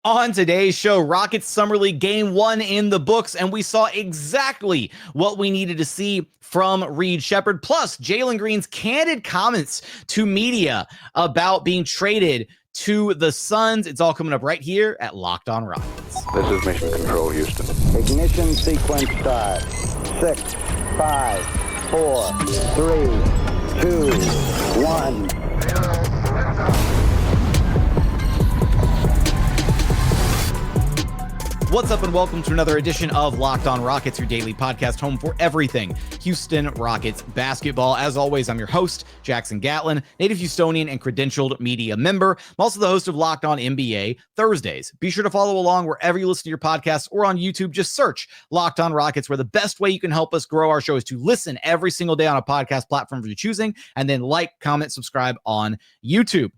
On today's show, Rockets Summer League Game 1 in the books, and we saw exactly what we needed to see from Reed Sheppard, plus Jalen Green's candid comments to media about being traded to the Suns. It's all coming up right here at Locked On Rockets. This is Mission Control, Houston. Ignition sequence start. 6, 5, 4, 3, 2, 1. What's up and welcome to another edition of Locked On Rockets, your daily podcast home for everything Houston Rockets basketball. As always, I'm your host, Jackson Gatlin, native Houstonian and credentialed media member. I'm also the host of Locked On NBA Thursdays. Be sure to follow along wherever you listen to your podcasts or on YouTube. Just search Locked On Rockets, where the best way you can help us grow our show is to listen every single day on a podcast platform of your choosing, and then like, comment, subscribe on YouTube.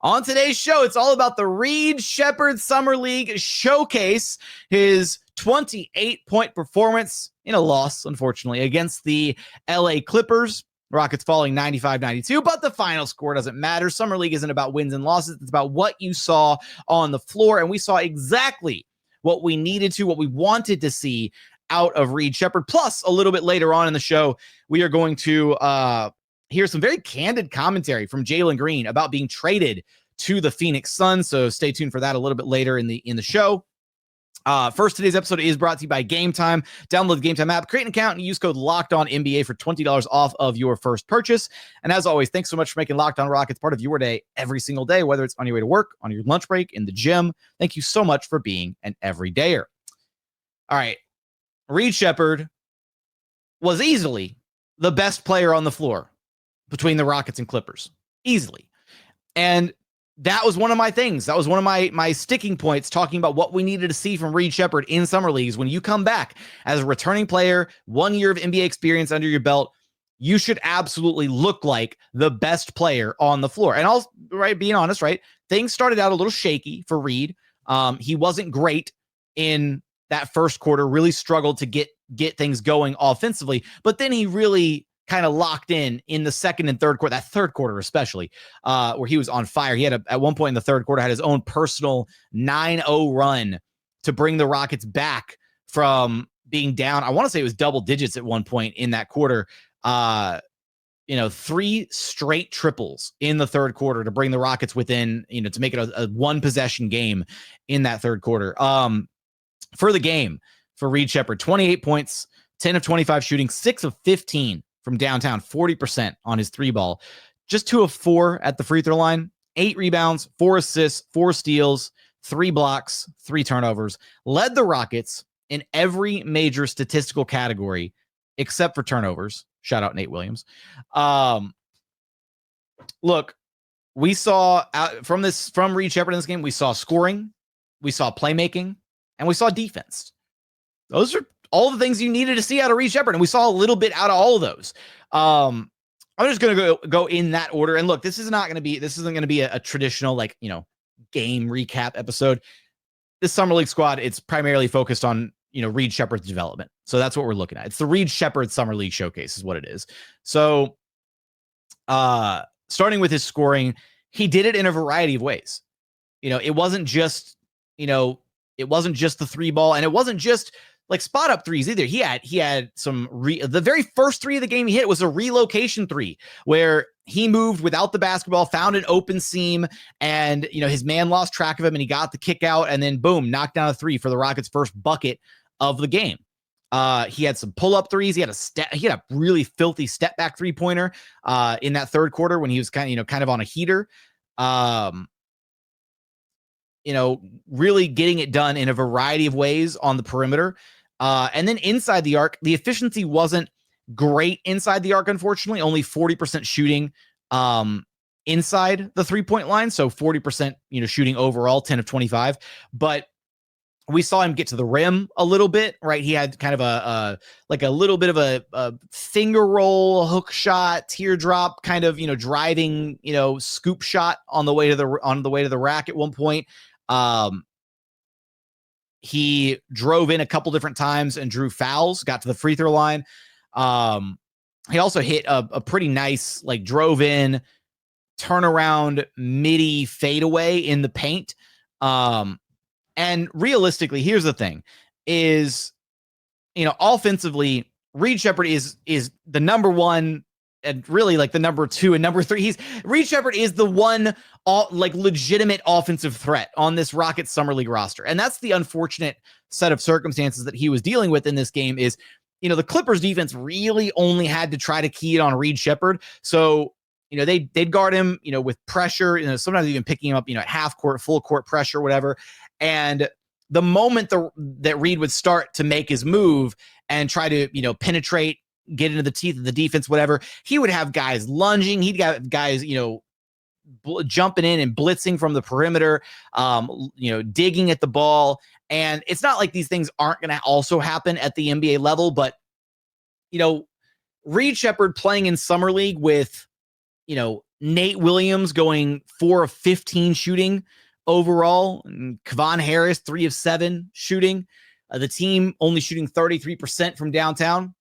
On today's show, it's all about the Reed Sheppard Summer League Showcase, his 28-point performance in a loss, unfortunately, against the LA Clippers. Rockets falling 95-92, but the final score doesn't matter. Summer League isn't about wins and losses. It's about what you saw on the floor, and we saw exactly what we needed to, what we wanted to see out of Reed Sheppard. Plus, a little bit later on in the show, we are going to hear some very candid commentary from Jalen Green about being traded to the Phoenix Suns. So stay tuned for that a little bit later in the show. First, today's episode is brought to you by Game Time. Download the Game Time app, create an account, and use code LOCKEDONNBA for $20 off of your first purchase. And as always, thanks so much for making Locked On Rockets part of your day every single day, whether it's on your way to work, on your lunch break, in the gym. Thank you so much for being an everydayer. All right. Reed Sheppard was easily the best player on the floor between the Rockets and Clippers. Easily. And that was one of my things. That was one of my sticking points, talking about what we needed to see from Reed Sheppard in summer leagues. When you come back as a returning player, 1 year of NBA experience under your belt, you should absolutely look like the best player on the floor. And I'll, being honest, things started out a little shaky for Reed. He wasn't great in that first quarter, really struggled to get things going offensively, but then he really kind of locked in the second and third quarter, that third quarter especially, where he was on fire. He had at one point in the third quarter, had his own personal 9-0 run to bring the Rockets back from being down. I want to say it was double digits at one point in that quarter. 3 straight triples in the third quarter to bring the Rockets within, to make it a one possession game in that third quarter. For the game for Reed Sheppard, 28 points, 10 of 25 shooting, 6 of 15 from downtown, 40% on his 3-ball, just 2 of 4 at the free throw line, 8 rebounds, 4 assists, 4 steals, 3 blocks, 3 turnovers, led the Rockets in every major statistical category except for turnovers. Shout out Nate Williams. Look, we saw from Reed Sheppard in this game, we saw scoring, we saw playmaking, and we saw defense. Those are all the things you needed to see out of Reed Sheppard, and we saw a little bit out of all of those. I'm just going to go in that order. And look, this isn't going to be a traditional game recap episode. This summer league squad, it's primarily focused on Reed Sheppard's development. So that's what we're looking at. It's the Reed Sheppard Summer League Showcase is what it is. So starting with his scoring, he did it in a variety of ways. It wasn't just the 3-ball, and it wasn't just like spot up threes either. He had some the very first 3 of the game he hit was a relocation 3 where he moved without the basketball, found an open seam, and his man lost track of him and he got the kick out, and then boom, knocked down a 3 for the Rockets' first bucket of the game. He had some pull-up threes. He had a really filthy step back 3-pointer in that third quarter when he was kind of on a heater. Really getting it done in a variety of ways on the perimeter. And then inside the arc, the efficiency wasn't great inside the arc, unfortunately. Only 40% shooting inside the 3-point line. So 40%, shooting overall, 10 of 25. But we saw him get to the rim a little bit, right? He had kind of a little bit of a finger roll, hook shot, teardrop, kind of, driving, scoop shot on the way to the rack at one point. He drove in a couple different times and drew fouls, got to the free throw line. He also hit a pretty nice, drove in, turnaround, midi fadeaway in the paint. And realistically, here's the thing is, offensively, Reed Sheppard is the number one and really like the number two and number three. Reed Sheppard is the one legitimate offensive threat on this Rockets Summer League roster. And that's the unfortunate set of circumstances that he was dealing with in this game is, the Clippers defense really only had to try to key it on Reed Sheppard. So, they'd guard him, with pressure, sometimes even picking him up, at half court, full court pressure, whatever. And the moment that Reed would start to make his move and try to, penetrate, get into the teeth of the defense, whatever, he would have guys lunging. He'd got guys, jumping in and blitzing from the perimeter, digging at the ball. And it's not like these things aren't going to also happen at the NBA level, but, Reed Sheppard playing in Summer League with, Nate Williams going 4 of 15 shooting overall, and Kevon Harris 3 of 7 shooting, the team only shooting 33% from downtown.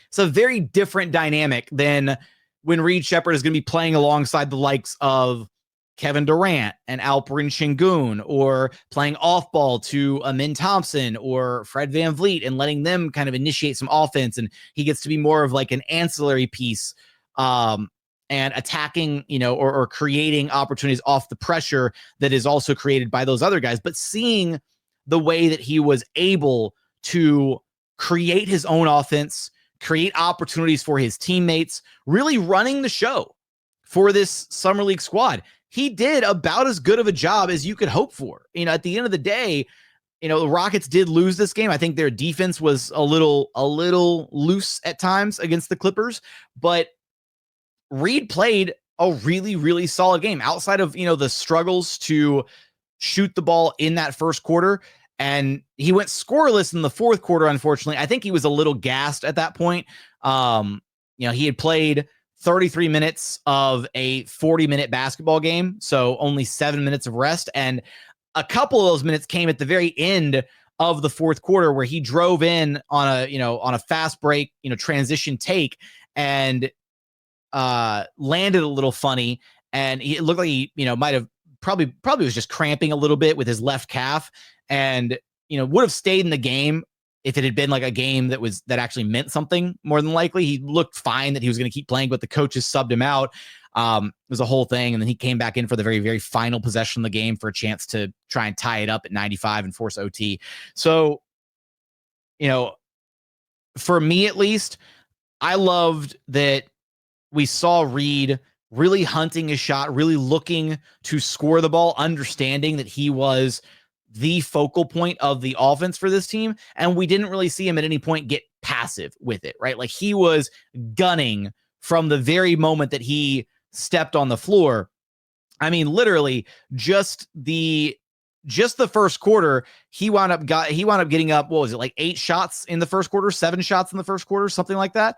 It's a very different dynamic than when Reed Sheppard is going to be playing alongside the likes of Kevin Durant and Alperen Sengun, or playing off ball to Amin Thompson or Fred VanVleet and letting them kind of initiate some offense. And he gets to be more of like an ancillary piece, and attacking, or creating opportunities off the pressure that is also created by those other guys. But seeing the way that he was able to create his own offense, create opportunities for his teammates, really running the show for this Summer League squad, he did about as good of a job as you could hope for. At the end of the day, the Rockets did lose this game. I think their defense was a little loose at times against the Clippers, but Reed played a really, really solid game outside of, the struggles to shoot the ball in that first quarter. And he went scoreless in the fourth quarter, unfortunately. I think he was a little gassed at that point. He had played 33 minutes of a 40-minute basketball game, so only 7 minutes of rest. And a couple of those minutes came at the very end of the fourth quarter where he drove in on a fast break, transition take, and landed a little funny, and it looked like he, might have probably was just cramping a little bit with his left calf, and would have stayed in the game if it had been like a game that actually meant something. More than likely, he looked fine that he was going to keep playing, but the coaches subbed him out. It was a whole thing, and then he came back in for the very, very final possession of the game for a chance to try and tie it up at 95 and force OT. So, for me at least, I loved that we saw Reed really hunting his shot, really looking to score the ball, understanding that he was the focal point of the offense for this team. And we didn't really see him at any point get passive with it, right? Like he was gunning from the very moment that he stepped on the floor. I mean, literally just the first quarter, he wound up getting up, what was it, like 8 shots in the first quarter, 7 shots in the first quarter, something like that.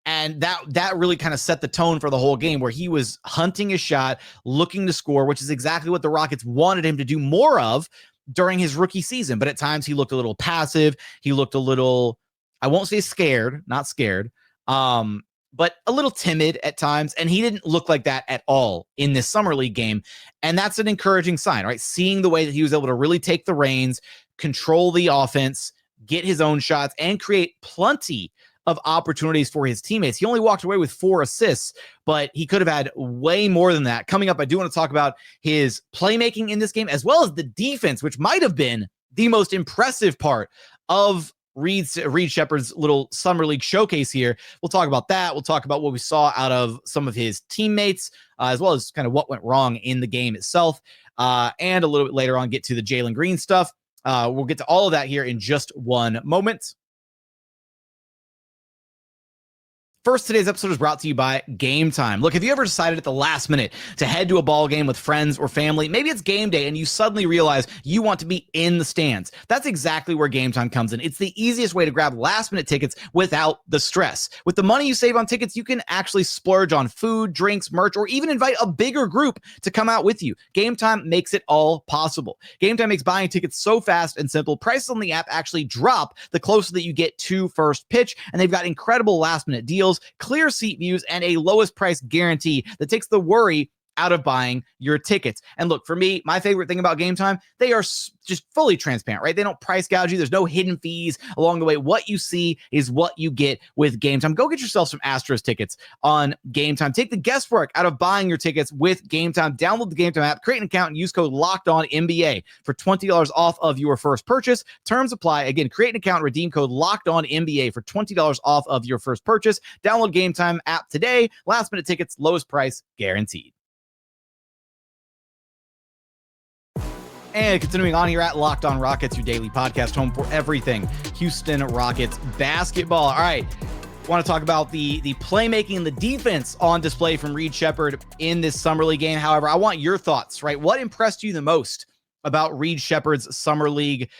And that really kind of set the tone for the whole game, where he was hunting his shot, looking to score, which is exactly what the Rockets wanted him to do more of during his rookie season. But at times he looked a little passive. He looked a little, I won't say scared, not scared, but a little timid at times. And he didn't look like that at all in this Summer League game. And that's an encouraging sign, right? Seeing the way that he was able to really take the reins, control the offense, get his own shots, and create plenty of opportunities for his teammates. He only walked away with 4 assists, but he could have had way more than that. Coming up, I do want to talk about his playmaking in this game, as well as the defense, which might have been the most impressive part of Reed Sheppard's little Summer League showcase here. We'll talk about that. We'll talk about what we saw out of some of his teammates, as well as kind of what went wrong in the game itself. And a little bit later on, get to the Jalen Green stuff. We'll get to all of that here in just one moment. First, today's episode is brought to you by Game Time. Look, have you ever decided at the last minute to head to a ball game with friends or family? Maybe it's game day and you suddenly realize you want to be in the stands. That's exactly where Game Time comes in. It's the easiest way to grab last-minute tickets without the stress. With the money you save on tickets, you can actually splurge on food, drinks, merch, or even invite a bigger group to come out with you. Game Time makes it all possible. Game Time makes buying tickets so fast and simple. Prices on the app actually drop the closer that you get to first pitch, and they've got incredible last-minute deals, clear seat views, and a lowest price guarantee that takes the worry out of buying your tickets. And look, for me, my favorite thing about Game Time, they are just fully transparent, right? They don't price gouge you. There's no hidden fees along the way. What you see is what you get with Game Time. Go get yourself some Astros tickets on Game Time. Take the guesswork out of buying your tickets with Game Time. Download the Game Time app, create an account, and use code LOCKEDONNBA for $20 off of your first purchase. Terms apply. Again, create an account, redeem code LOCKEDONNBA for $20 off of your first purchase. Download Game Time app today. Last minute tickets, lowest price guaranteed. And continuing on here at Locked On Rockets, your daily podcast home for everything Houston Rockets basketball. All right, want to talk about the playmaking and the defense on display from Reed Sheppard in this Summer League game. However, I want your thoughts, right? What impressed you the most about Reed Sheppard's Summer League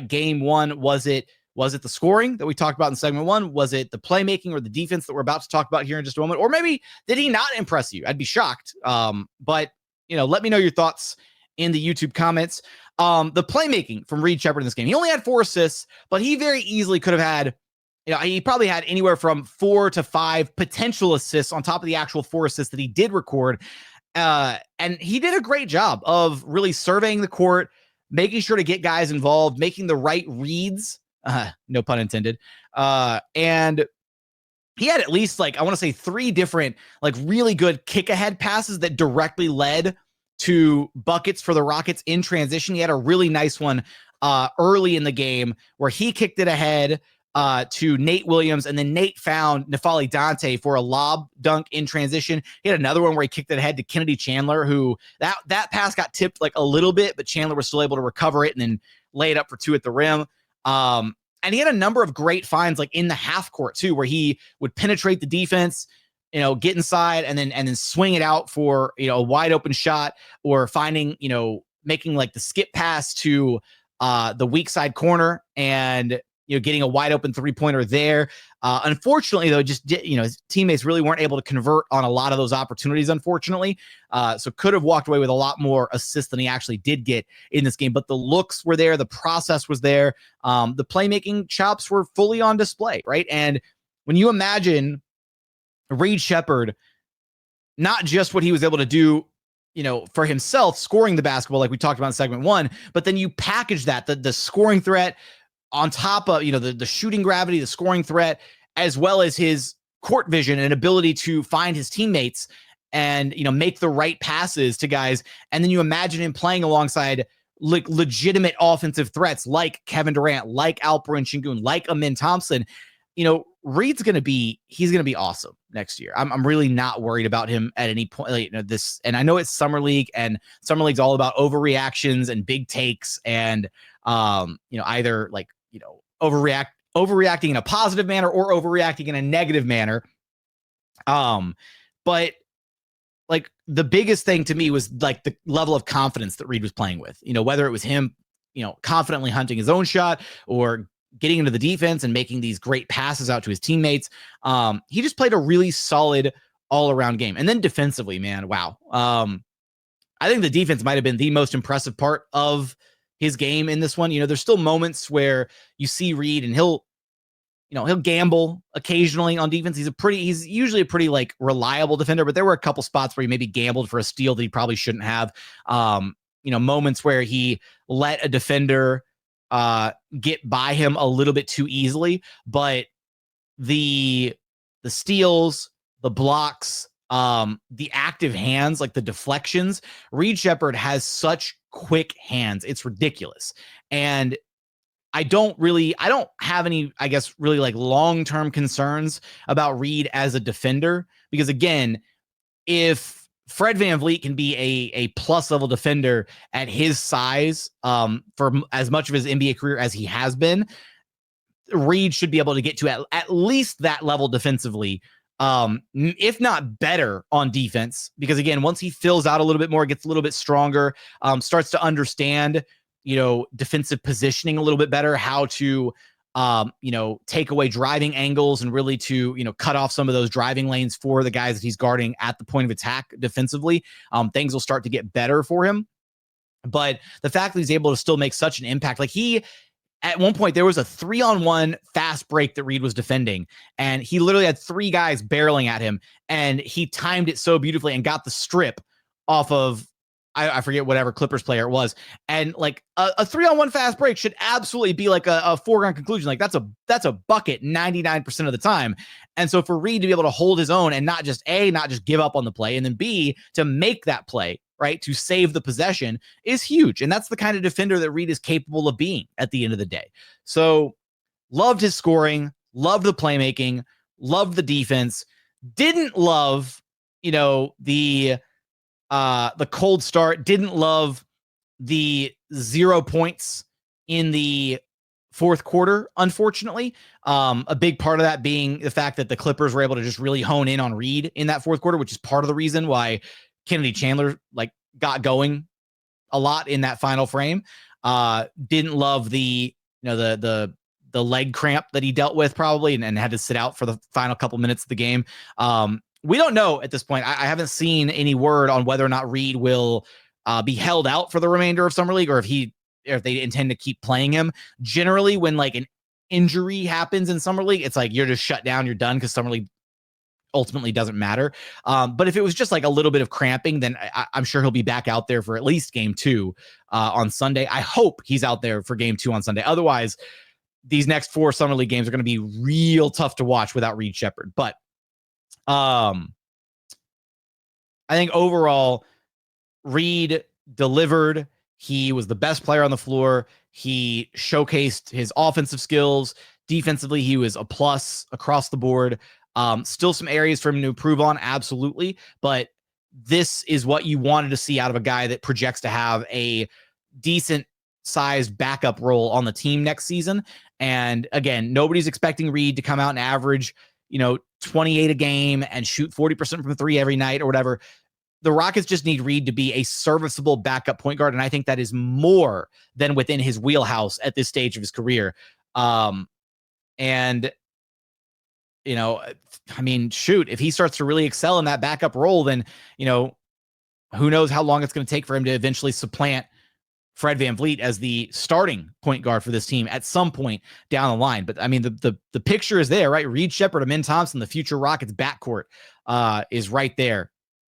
game one? Was it the scoring that we talked about in segment one? Was it the playmaking or the defense that we're about to talk about here in just a moment? Or maybe did he not impress you? I'd be shocked. But let me know your thoughts in the YouTube comments. The playmaking from Reed Sheppard in this game. He only had 4 assists, but he very easily could have had, he probably had anywhere from 4 to 5 potential assists on top of the actual 4 assists that he did record. And he did a great job of really surveying the court, making sure to get guys involved, making the right reads, no pun intended. And he had at least I want to say 3 different really good kick ahead passes that directly led to buckets for the Rockets in transition. He had a really nice one early in the game where he kicked it ahead to Nate Williams, and then Nate found N'Faly Dante for a lob dunk in transition. He had another one where he kicked it ahead to Kennedy Chandler, who that pass got tipped a little bit, but Chandler was still able to recover it and then lay it up for 2 at the rim. And he had a number of great finds in the half court too, where he would penetrate the defense, get inside and then swing it out for, a wide open shot, or finding, making the skip pass to the weak side corner and, getting a wide open 3-pointer there. Unfortunately though, his teammates really weren't able to convert on a lot of those opportunities, unfortunately. So could have walked away with a lot more assists than he actually did get in this game, but the looks were there. The process was there. The playmaking chops were fully on display, right? And when you imagine Reed Sheppard, not just what he was able to do, for himself, scoring the basketball like we talked about in segment one, but then you package that, the scoring threat on top of, the shooting gravity, the scoring threat, as well as his court vision and ability to find his teammates and, make the right passes to guys. And then you imagine him playing alongside legitimate offensive threats like Kevin Durant, like Alperen Sengun, like Amin Thompson. Reed's going to be awesome next year. I'm really not worried about him at any point. This, and I know it's Summer League, and Summer League's all about overreactions and big takes and, either overreacting in a positive manner or overreacting in a negative manner. But the biggest thing to me was the level of confidence that Reed was playing with, whether it was him, confidently hunting his own shot or getting into the defense and making these great passes out to his teammates. He just played a really solid all-around game. And then defensively, man, wow. I think the defense might have been the most impressive part of his game in this one. There's still moments where you see Reed and he'll gamble occasionally on defense. He's usually a pretty reliable defender, but there were a couple spots where he maybe gambled for a steal that he probably shouldn't have. Moments where he let a defender get by him a little bit too easily, but the steals, the blocks, the active hands, the deflections, Reed Sheppard has such quick hands. It's ridiculous. And I don't have any, I guess, really long-term concerns about Reed as a defender, because again, if Fred VanVleet can be a plus level defender at his size for as much of his NBA career as he has been, Reed should be able to get to at least that level defensively, if not better on defense. Because again, once he fills out a little bit more, gets a little bit stronger, starts to understand, defensive positioning a little bit better, how to take away driving angles and really to, cut off some of those driving lanes for the guys that he's guarding at the point of attack defensively. Things will start to get better for him. But the fact that he's able to still make such an impact, at one point there was a 3-on-1 fast break that Reed was defending, and he literally had 3 guys barreling at him, and he timed it so beautifully and got the strip off of, I forget whatever Clippers player it was. And like a 3-on-1 fast break should absolutely be like a foregone conclusion. Like that's a bucket 99% of the time. And so for Reed to be able to hold his own and not just give up on the play, and then B, to make that play, right, to save the possession, is huge. And that's the kind of defender that Reed is capable of being at the end of the day. So loved his scoring, loved the playmaking, loved the defense, didn't love, the cold start, didn't love the 0 points in the fourth quarter, unfortunately. A big part of that being the fact that the Clippers were able to just really hone in on Reed in that fourth quarter, which is part of the reason why Chandler got going a lot in that final frame. Didn't love the leg cramp that he dealt with probably and had to sit out for the final couple minutes of the game. We don't know at this point. I haven't seen any word on whether or not Reed will be held out for the remainder of Summer League, or if they intend to keep playing him. Generally, when like an injury happens in Summer League, it's like you're just shut down, you're done, because Summer League ultimately doesn't matter. But if it was just like a little bit of cramping, then I'm sure he'll be back out there for at least game 2 on Sunday. I hope he's out there for game 2 on Sunday. Otherwise, these next 4 Summer League games are going to be real tough to watch without Reed Sheppard. But I think overall, Reed delivered. He was the best player on the floor. He showcased his offensive skills. Defensively, he was a plus across the board. Still some areas for him to improve on, absolutely. But this is what you wanted to see out of a guy that projects to have a decent sized backup role on the team next season. And again, nobody's expecting Reed to come out and average 28 a game and shoot 40% from 3 every night or whatever. The Rockets just need Reed to be a serviceable backup point guard, and I think that is more than within his wheelhouse at this stage of his career. And shoot, if he starts to really excel in that backup role, then who knows how long it's going to take for him to eventually supplant Fred VanVleet as the starting point guard for this team at some point down the line. But I mean, the picture is there, right? Reed Sheppard, Amin Thompson, the future Rockets backcourt is right there.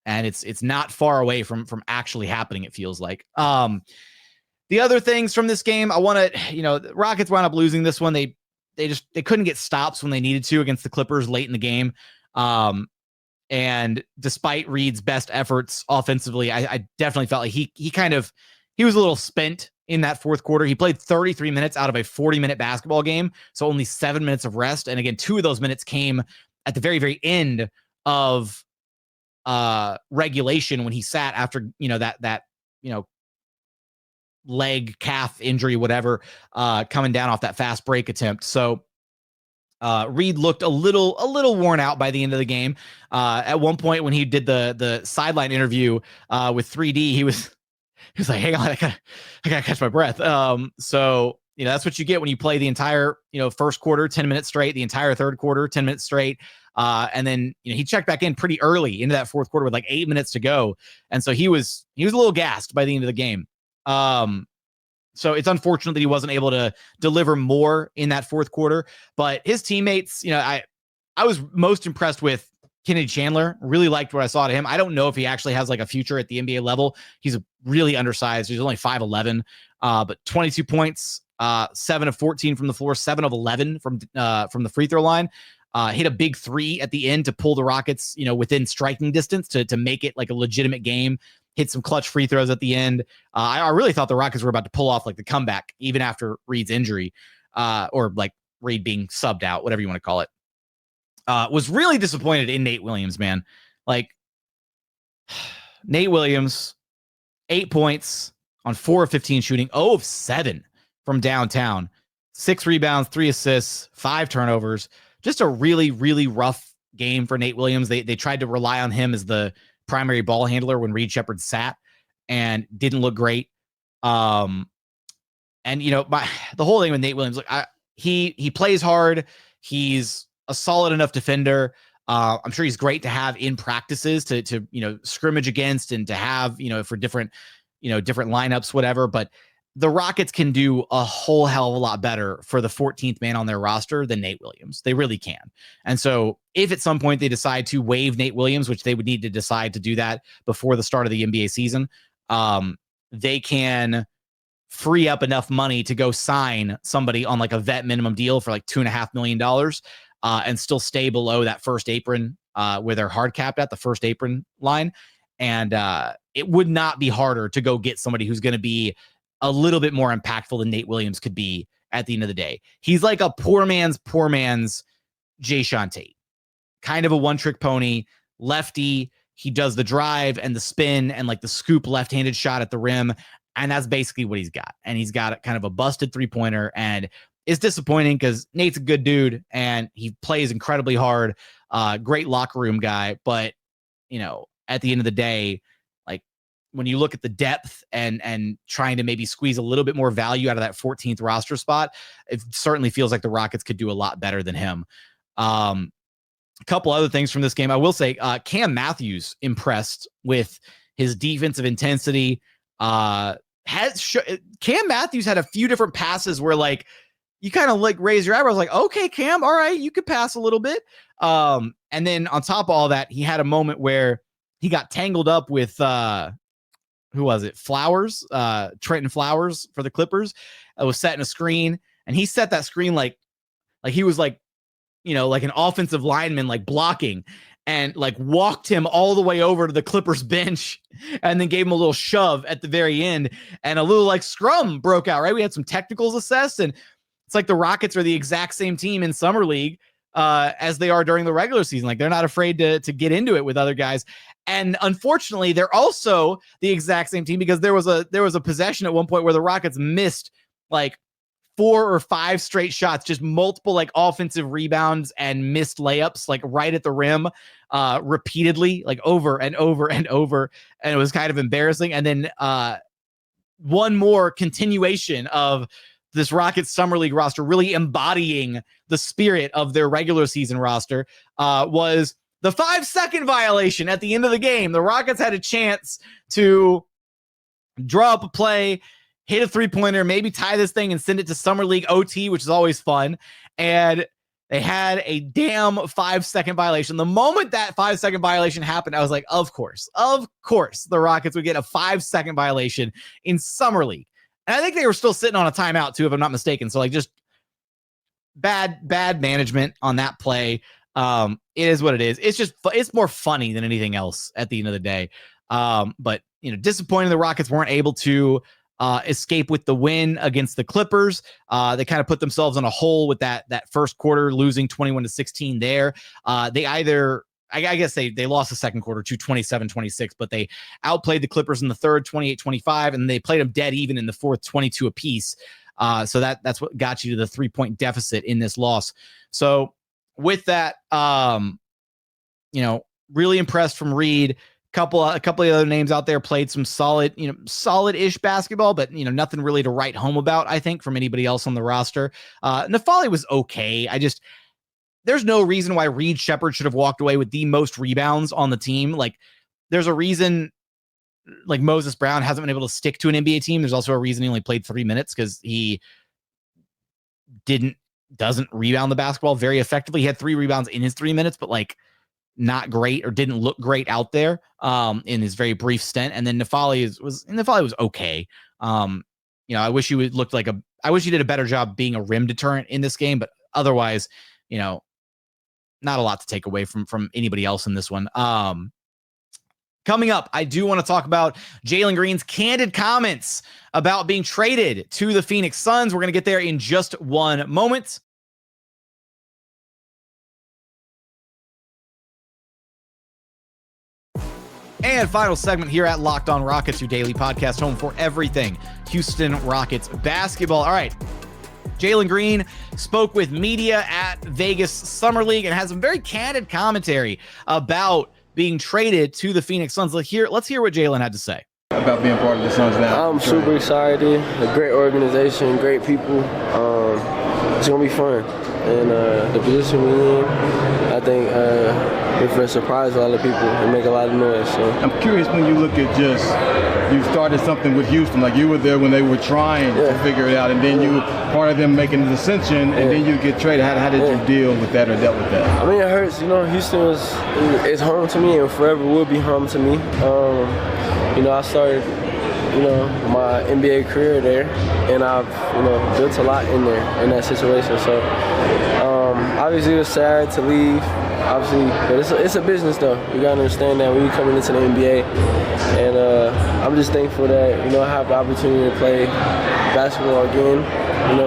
And it's not far away from actually happening, it feels like. The other things from this game, the Rockets wound up losing this one. They couldn't get stops when they needed to against the Clippers late in the game. And despite Reed's best efforts offensively, I definitely felt like he was a little spent in that fourth quarter. He played 33 minutes out of a 40-minute basketball game, so only 7 minutes of rest. And again, 2 of those minutes came at the very, very end of regulation when he sat after that leg, calf injury, whatever, coming down off that fast break attempt. So Reed looked a little worn out by the end of the game. At one point when he did the sideline interview with 3D, he was like, hang on, I gotta catch my breath. So that's what you get when you play the entire first quarter 10 minutes straight, the entire third quarter 10 minutes straight. And then he checked back in pretty early into that fourth quarter with like 8 minutes to go. And so he was a little gassed by the end of the game. So it's unfortunate that he wasn't able to deliver more in that fourth quarter, but his teammates, I was most impressed with Chandler. Really liked what I saw to him. I don't know if he actually has like a future at the NBA level. He's really undersized. He's only 5'11", but 22 points, 7 of 14 from the floor, 7 of 11 from the free throw line. Hit a big 3 at the end to pull the Rockets, within striking distance to make it like a legitimate game. Hit some clutch free throws at the end. I really thought the Rockets were about to pull off like the comeback, even after Reed's injury, or like Reed being subbed out, whatever you want to call it. Was really disappointed in Nate Williams, man. Like Nate Williams, 8 points on 4 of 15 shooting, 0 of 7 from downtown, 6 rebounds, 3 assists, 5 turnovers. Just a really, really rough game for Nate Williams. They tried to rely on him as the primary ball handler when Reed Sheppard sat, and didn't look great. And the whole thing with Nate Williams, he plays hard. He's a solid enough defender. I'm sure he's great to have in practices to scrimmage against and to have for different different lineups, whatever. But the Rockets can do a whole hell of a lot better for the 14th man on their roster than Nate Williams. They really can. And so if at some point they decide to waive Nate Williams, which they would need to decide to do that before the start of the NBA season, they can free up enough money to go sign somebody on like a vet minimum deal for like $2.5 million and still stay below that first apron where they're hard capped at the first apron line. And it would not be harder to go get somebody who's going to be a little bit more impactful than Nate Williams could be at the end of the day. He's like a poor man's Jayshawn Tate, kind of a one-trick pony, lefty. He does the drive and the spin and like the scoop left-handed shot at the rim, and that's basically what he's got. And he's got kind of a busted three-pointer, and it's disappointing because Nate's a good dude and he plays incredibly hard, great locker room guy. But, you know, at the end of the day, when you look at the depth and trying to maybe squeeze a little bit more value out of that 14th roster spot, it certainly feels like the Rockets could do a lot better than him. A couple other things from this game. I will say Cam Matthews impressed with his defensive intensity. Cam Matthews had a few different passes where like you kind of like raise your eyebrows like, okay, Cam, all right, you could pass a little bit. And then on top of all that, he had a moment where he got tangled up with who was it? Flowers, Trenton Flowers for the Clippers. Was setting a screen, and he set that screen like he was like, you know, like an offensive lineman, like blocking, and like walked him all the way over to the Clippers bench, and then gave him a little shove at the very end, and a little like scrum broke out. Right, we had some technicals assessed, and it's like the Rockets are the exact same team in summer league as they are during the regular season. Like they're not afraid to get into it with other guys. And unfortunately, they're also the exact same team because there was a possession at one point where the Rockets missed like 4 or 5 straight shots, just multiple like offensive rebounds and missed layups, like right at the rim, repeatedly, like over and over and over. And it was kind of embarrassing. And then one more continuation of this Rockets Summer League roster really embodying the spirit of their regular season roster was the 5-second violation at the end of the game. The Rockets had a chance to draw up a play, hit a three-pointer, maybe tie this thing and send it to Summer League OT, which is always fun. And they had a damn 5-second violation. The moment that 5-second violation happened, I was like, of course, the Rockets would get a 5-second violation in Summer League. And I think they were still sitting on a timeout too, if I'm not mistaken. So like just bad management on that play. It is what it is. It's more funny than anything else at the end of the day. But you know, disappointing the Rockets weren't able to escape with the win against the Clippers. They kind of put themselves in a hole with that first quarter, losing 21-16 there. I guess they lost the second quarter to 27-26, but they outplayed the Clippers in the third 28-25, and they played them dead even in the fourth 22 apiece. So that's what got you to the 3-point deficit in this loss. So with that, you know, really impressed from Reed. A couple of other names out there played some solid-ish basketball, but you know, nothing really to write home about, I think, from anybody else on the roster. Nafali was okay. There's no reason why Reed Sheppard should have walked away with the most rebounds on the team. Like, there's a reason, like, Moses Brown hasn't been able to stick to an NBA team. There's also a reason he only played 3 minutes because he doesn't rebound the basketball very effectively. He had 3 rebounds in his 3 minutes, but like not great or didn't look great out there in his very brief stint. And then Nafali was okay. You know, I wish he did a better job being a rim deterrent in this game, but otherwise, you know, not a lot to take away from anybody else in this one. Coming up, I do want to talk about Jalen Green's candid comments about being traded to the Phoenix Suns. We're going to get there in just one moment. And final segment here at Locked On Rockets, your daily podcast home for everything Houston Rockets basketball. All right. Jalen Green spoke with media at Vegas Summer League and has some very candid commentary about being traded to the Phoenix Suns. Let's hear what Jalen had to say about being part of the Suns now. I'm super excited. A great organization, great people. It's gonna be fun. And the position we're in, I think we're for a surprise a lot of people and make a lot of noise. So I'm curious when you look at just you started something with Houston, like you were there when they were trying to figure it out, and then you were part of them making the ascension, and then you get traded. How did you deal with that or dealt with that? I mean, it hurts. Houston is home to me and forever will be home to me. I started, my NBA career there, and I've, built a lot in there in that situation. So obviously it was sad to leave. Obviously, but it's a business though. You gotta understand that when you're coming into the NBA, and I'm just thankful that I have the opportunity to play basketball again.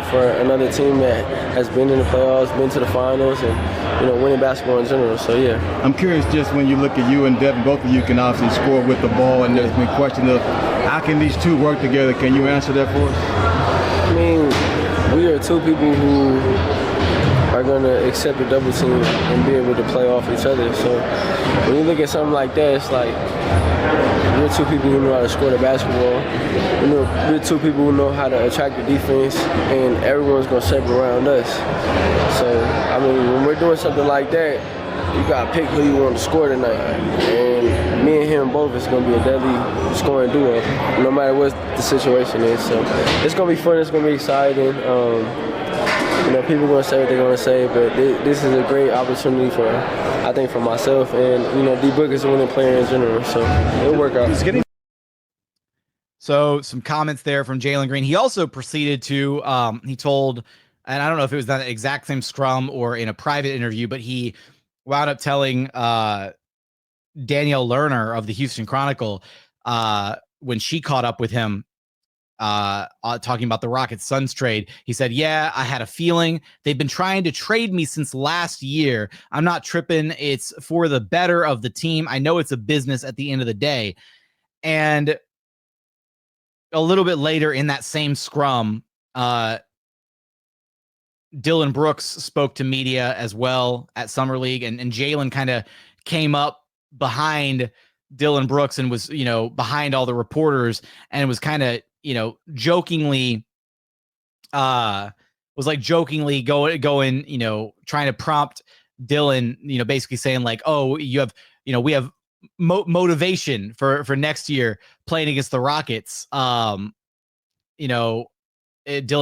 For another team that has been in the playoffs, been to the finals, and winning basketball in general. So yeah. I'm curious, just when you look at you and Devin, both of you can obviously score with the ball, and there's been question of how can these two work together? Can you answer that for us? I mean, we are two people who are going to accept a double team and be able to play off each other. So when you look at something like that, it's like we're two people who know how to score the basketball. We're two people who know how to attract the defense, and everyone's going to shape around us. So, I mean, when we're doing something like that, you got to pick who you want to score tonight. And me and him both is going to be a deadly scoring duo, no matter what the situation is. So it's going to be fun. It's going to be exciting. People are going to say what they're going to say, but this is a great opportunity I think, for myself. And, D Book is a winning player in general, so it'll work out. So some comments there from Jalen Green. He also proceeded to, he told, and I don't know if it was that exact same scrum or in a private interview, but he wound up telling Danielle Lerner of the Houston Chronicle when she caught up with him, talking about the Rockets Suns trade. He said, yeah, I had a feeling they've been trying to trade me since last year. I'm not tripping. It's for the better of the team. I know it's a business at the end of the day. And a little bit later in that same scrum, Dillon Brooks spoke to media as well at Summer League, and Jalen kind of came up behind Dillon Brooks and was, behind all the reporters, and was kind of, jokingly, jokingly going, trying to prompt Dillon, basically saying like, oh, you have, we have motivation for next year playing against the Rockets. Dillon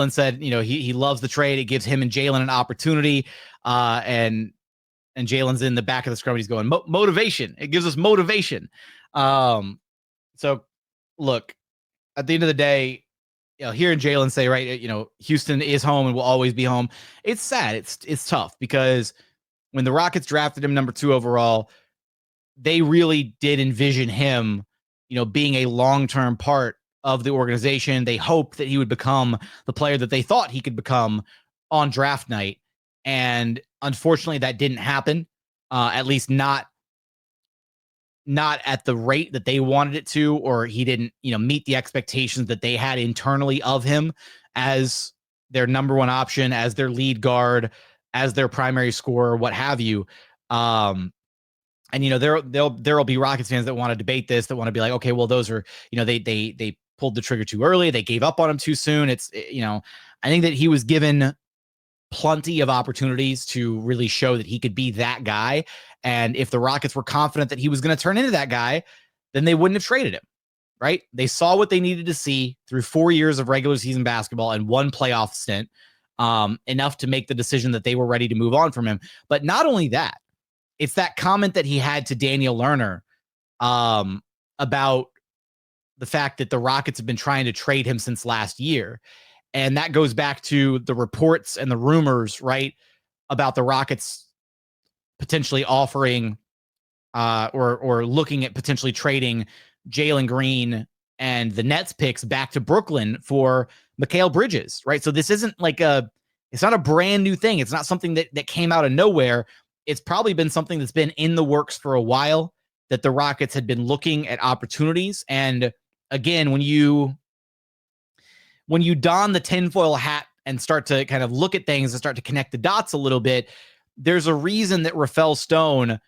said, he loves the trade. It gives him and Jalen an opportunity. And Jalen's in the back of the scrum. He's going, motivation. It gives us motivation. So look, at the end of the day, hearing Jalen say, right, Houston is home and will always be home. It's sad. It's tough because when the Rockets drafted him number 2 overall, they really did envision him, being a long-term part of the organization. They hoped that he would become the player that they thought he could become on draft night. And unfortunately that didn't happen. At least not at the rate that they wanted it to, or he didn't, meet the expectations that they had internally of him as their number 1 option, as their lead guard, as their primary scorer, what have you. And there'll be Rockets fans that want to debate this, that want to be like, okay, well, those are, they pulled the trigger too early, they gave up on him too soon. I think that he was given plenty of opportunities to really show that he could be that guy. And if the Rockets were confident that he was going to turn into that guy, then they wouldn't have traded him, right? They saw what they needed to see through 4 years of regular season basketball and 1 playoff stint, enough to make the decision that they were ready to move on from him. But not only that, it's that comment that he had to Danielle Lerner about the fact that the Rockets have been trying to trade him since last year. And that goes back to the reports and the rumors, right, about the Rockets potentially offering or looking at potentially trading Jalen Green and the Nets picks back to Brooklyn for Mikal Bridges, right? So this isn't like it's not a brand new thing. It's not something that came out of nowhere. It's probably been something that's been in the works for a while, that the Rockets had been looking at opportunities. And again, when you don the tinfoil hat and start to kind of look at things and start to connect the dots a little bit, there's a reason that Rafael Stone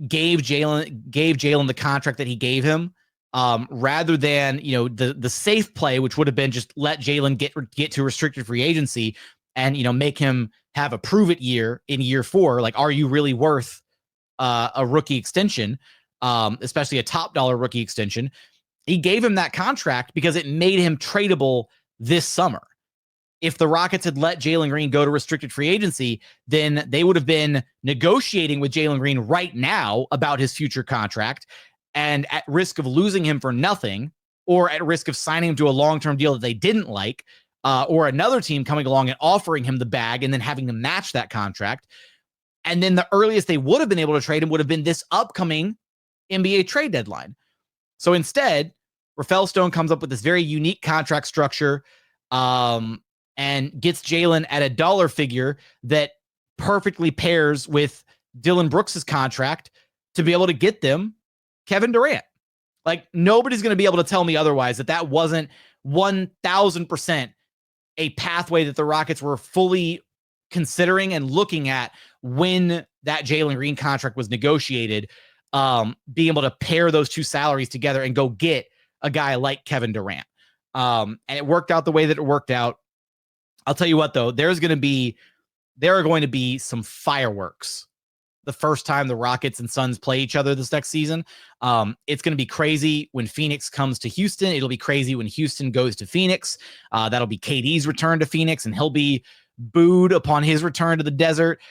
gave Jalen the contract that he gave him, rather than, the safe play, which would have been just let Jalen get to restricted free agency and, make him have a prove it year in year 4. Like, are you really worth a rookie extension? especially a top dollar rookie extension. He gave him that contract because it made him tradable this summer. If the Rockets had let Jalen Green go to restricted free agency, then they would have been negotiating with Jalen Green right now about his future contract and at risk of losing him for nothing, or at risk of signing him to a long-term deal that they didn't like, or another team coming along and offering him the bag and then having to match that contract. And then the earliest they would have been able to trade him would have been this upcoming NBA trade deadline. So instead, Rafael Stone comes up with this very unique contract structure, and gets Jalen at a dollar figure that perfectly pairs with Dillon Brooks's contract to be able to get them Kevin Durant. Like, nobody's going to be able to tell me otherwise that wasn't 1,000% a pathway that the Rockets were fully considering and looking at when that Jalen Green contract was negotiated, being able to pair those two salaries together and go get a guy like Kevin Durant. And it worked out the way that it worked out. I'll tell you what, though, there are going to be some fireworks the first time the Rockets and Suns play each other this next season. It's going to be crazy when Phoenix comes to Houston. It'll be crazy when Houston goes to Phoenix. That'll be KD's return to Phoenix, and he'll be booed upon his return to the desert.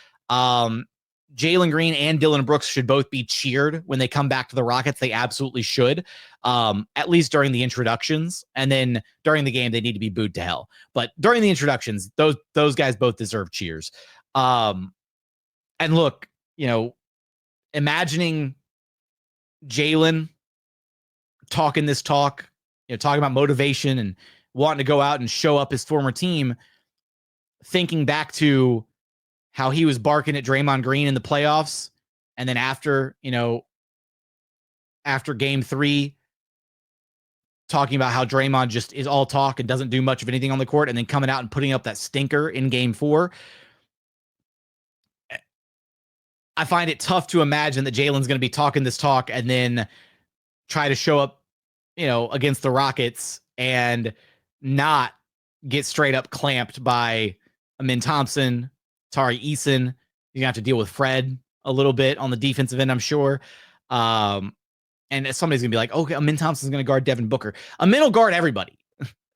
Jalen Green and Dillon Brooks should both be cheered when they come back to the Rockets. They absolutely should, at least during the introductions. And then during the game, they need to be booed to hell. But during the introductions, those guys both deserve cheers. And look, imagining Jalen talking this talk, talking about motivation and wanting to go out and show up his former team, thinking back to how he was barking at Draymond Green in the playoffs. And then after game 3, talking about how Draymond just is all talk and doesn't do much of anything on the court, and then coming out and putting up that stinker in game 4. I find it tough to imagine that Jalen's going to be talking this talk and then try to show up, against the Rockets and not get straight up clamped by Thompson, Tari, Eason. You're gonna have to deal with Fred a little bit on the defensive end, I'm sure. And somebody's gonna be like, okay, Thompson's gonna guard Devin Booker. Will guard everybody.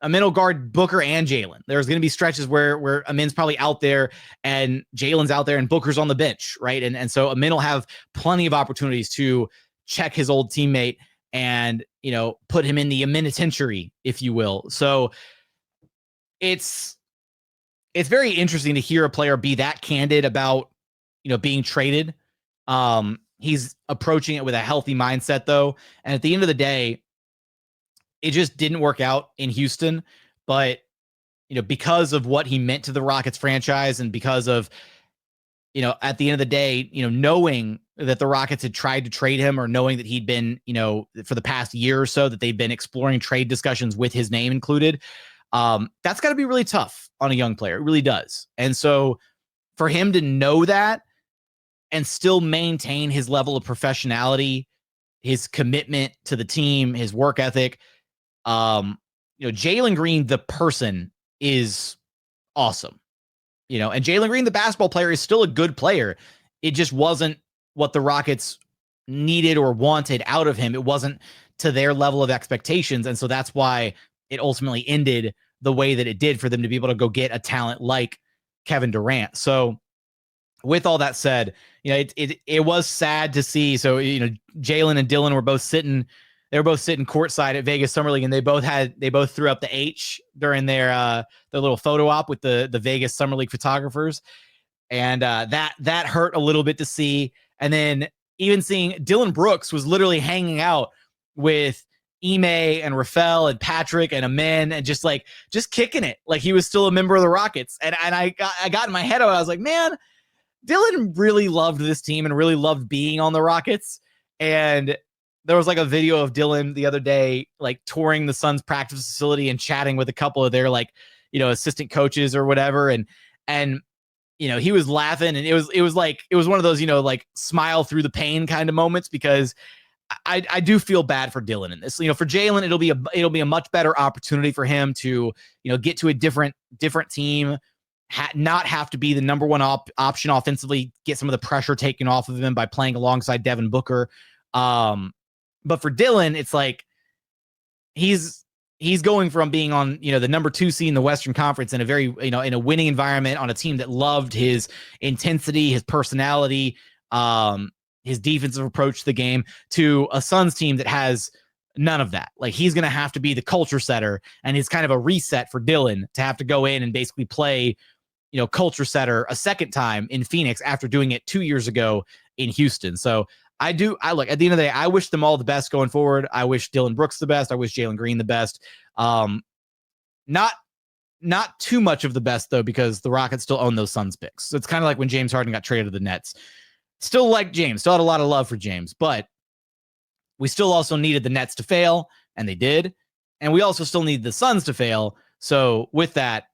Will guard Booker and Jalen. There's gonna be stretches where Amin's probably out there and Jalen's out there and Booker's on the bench, right? And so Amin will have plenty of opportunities to check his old teammate and put him in the Aminitentiary, if you will. So it's very interesting to hear a player be that candid about, being traded. He's approaching it with a healthy mindset, though. And at the end of the day, it just didn't work out in Houston. But, because of what he meant to the Rockets franchise, and because of, at the end of the day, knowing that the Rockets had tried to trade him, or knowing that he'd been, for the past year or so, that they've been exploring trade discussions with his name included. That's got to be really tough on a young player. It really does. And so for him to know that and still maintain his level of professionality, his commitment to the team, his work ethic, Jalen Green, the person, is awesome. And Jalen Green, the basketball player, is still a good player. It just wasn't what the Rockets needed or wanted out of him. It wasn't to their level of expectations. And so that's why it ultimately ended the way that it did, for them to be able to go get a talent like Kevin Durant. So with all that said, it was sad to see. So, Jalen and Dillon were both sitting courtside at Vegas Summer League, and they both threw up the H during their little photo op with the Vegas Summer League photographers. And that hurt a little bit to see. And then even seeing Dillon Brooks was literally hanging out with Ime and Rafael and Patrick and Amin, and just kicking it like he was still a member of the Rockets. And I got in my head, I was like, man, Dillon really loved this team and really loved being on the Rockets. And there was a video of Dillon the other day, touring the Suns practice facility and chatting with a couple of their assistant coaches or whatever. And he was laughing, and it was one of those, smile through the pain kind of moments, because I do feel bad for Dillon in this. For Jalen, it'll be a much better opportunity for him to, get to a different team, not have to be the number one option offensively, get some of the pressure taken off of him by playing alongside Devin Booker. But for Dylan, it's like he's going from being on, the number 2 seed in the Western Conference in a very, in a winning environment on a team that loved his intensity, his personality, his defensive approach to the game, to a Suns team that has none of that. Like, he's going to have to be the culture setter, and it's kind of a reset for Dylan to have to go in and basically play, culture setter a second time in Phoenix after doing it 2 years ago in Houston. So I look, at the end of the day, I wish them all the best going forward. I wish Dylan Brooks the best. I wish Jalen Green the best. Not too much of the best, though, because the Rockets still own those Suns picks. So it's kind of like when James Harden got traded to the Nets. Still like James, still had a lot of love for James, but we still also needed the Nets to fail, and they did. And we also still need the Suns to fail. So with that,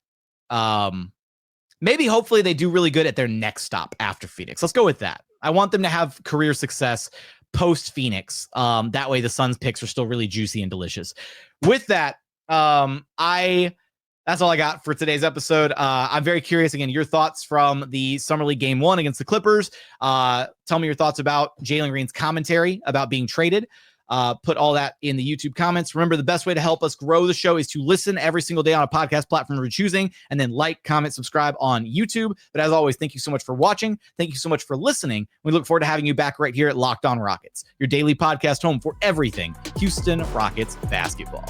maybe hopefully they do really good at their next stop after Phoenix. Let's go with that. I want them to have career success post Phoenix. That way the Suns picks are still really juicy and delicious. With that, that's all I got for today's episode. I'm very curious, again, your thoughts from the Summer League Game 1 against the Clippers. Tell me your thoughts about Jalen Green's commentary about being traded. Put all that in the YouTube comments. Remember, the best way to help us grow the show is to listen every single day on a podcast platform you're choosing, and then like, comment, subscribe on YouTube. But as always, thank you so much for watching. Thank you so much for listening. We look forward to having you back right here at Locked On Rockets, your daily podcast home for everything Houston Rockets basketball.